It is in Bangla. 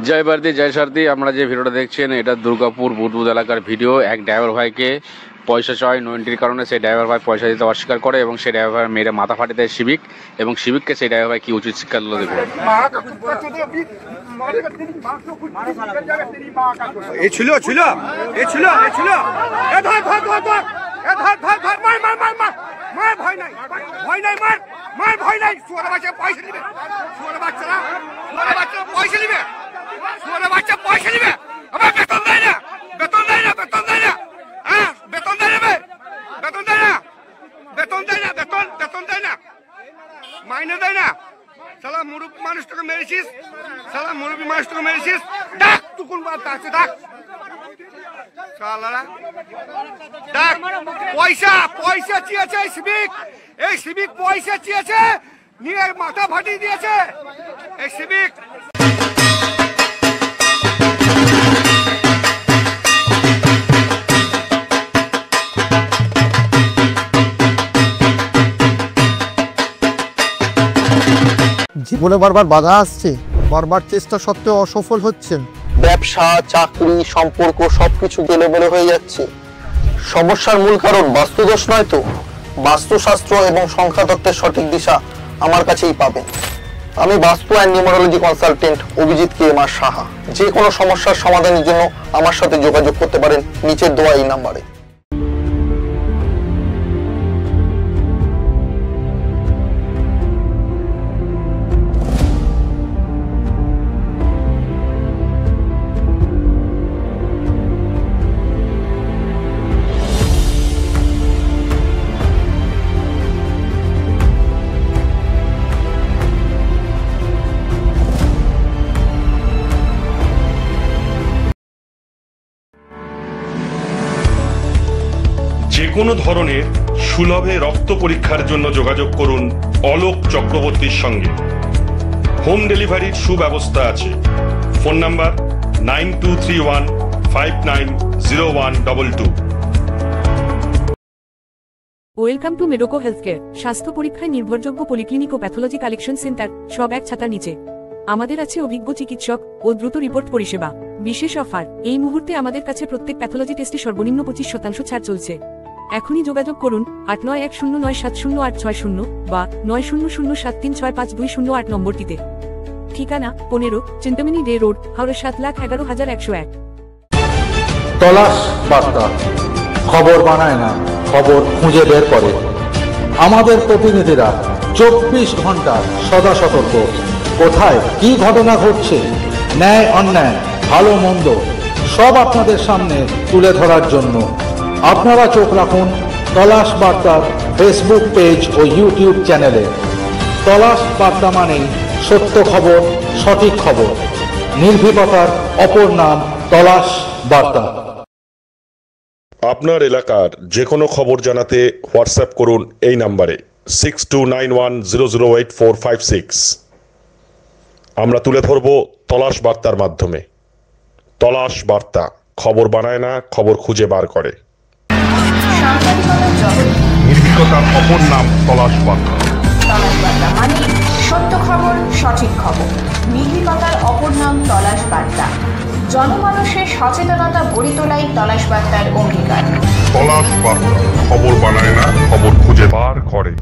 জয় বার্দি জয় সারদি। আমরা যে ভিডিওটা দেখছেন এটা দুর্গাপুর বুদবুদ এলাকার ভিডিও। এক ড্রাইভার ভাইকে পয়সা চায় নো এন্ট্রির কারণে সেই ড্রাইভার ভাই পয়সা দিতে অস্বীকার করে এবং সেই ড্রাইভার ভাই মেরে মাথা ফাটিয়ে দেয় সিভিক, এবং সিভিককে সেই ড্রাইভার ভাই কি উচিত শিক্ষা দিল দেখুন। মাইনে দেয় না, সালা মুরব্বী মানুষটাকে মেরেছিস, সালা মুরব্বী মানুষটাকে মেরেছিস, ডাক তুকুন বার্তা আছে, ডাক সালারা ডাক। পয়সা পয়সা চেয়েছে এই সিভিক পয়সা চেয়েছে, নিয়ে মাথা ফাটিয়ে দিয়েছে এই সিভিক। জীবনে বারবার বাধা আসছে, বারবার চেষ্টা সত্ত্বেও অসফল হচ্ছেন। ব্যবসা, চাকরি, সম্পর্ক সবকিছু গেলেবলে হয়ে যাচ্ছে। সমস্যার মূল কারণ বাস্তুদোষ নয় তো, বাস্তুশাস্ত্র এবং সংখ্যাতত্ত্বের সঠিক দিশা আমার কাছেই পাবেন। আমি বাস্তু and numerology consultant Abhijit KMR Saha. যে কোনো সমস্যার সমাধানের জন্য আমার সাথে যোগাযোগ করতে পারেন নিচের দেওয়া এই নাম্বারে। যে কোনো ধরনের সুলভে রক্ত পরীক্ষার জন্য যোগাযোগ করুন অলোক চক্রবর্তীর সঙ্গে। হোম ডেলিভারির সুব্যবস্থা আছে। Phone number 9231590122। Welcome to মেডোকো healthcare. স্বাস্থ্য পরীক্ষায় নির্ভরযোগ্য পলিক্লিনিক ও প্যাথোলজি কালেকশন সেন্টার, সব এক ছাতার নিচে। আমাদের আছে অভিজ্ঞ চিকিৎসক ও দ্রুত রিপোর্ট পরিষেবা। বিশেষ অফার, এই মুহূর্তে আমাদের কাছে প্রত্যেক প্যাথোলজি টেস্টে সর্বনিম্ন 25% ছাড় চলছে। এখনই যোগাযোগ করুন 8910970860 বা 9007365208 নম্বরটিতে। ঠিকানা 15 চিন্তামণি ডে রোড, হাওড়া 7,11,101। তলাশ বার্তা, খবর বানায় না, খবর খুঁজে বের করে। আমাদের প্রতিনিধিরা 24 ঘন্টা সদা সতর্ক। কোথায় কি ঘটনা ঘটছে, ন্যায় অন্যায়, ভালো মন্দ সব আপনাদের সামনে তুলে ধরার জন্য আপনারা চোখ রাখুন তলাশ বার্তার ফেসবুক পেজ ও ইউটিউব চ্যানেলে। তলাশ বার্তা মানেই সত্য খবর, সঠিক খবর। নির্ভীকতার অপর নাম তলাশ বার্তা। আপনার এলাকার যে কোনো খবর জানাতে হোয়াটসঅ্যাপ করুন এই নাম্বারে 6291008456। আমরা তুলে ধরব তলাশ বার্তার মাধ্যমে। তলাশ বার্তা, খবর বানায় না, খবর খুঁজে বার করে। নির্ভীকতার অপর নাম তলাশ বার্তা। তলাশ বার্তা মানে সত্য খবর, সঠিক খবর। নির্ভীকতার অপর নাম তলাশ বার্তা। জনমানুষের সচেতনতা গড়ে তোলাই তলাশ বার্তার অঙ্গীকার। তলাশ বার্তা, খবর বানায় না, খবর খুঁজে বার করে।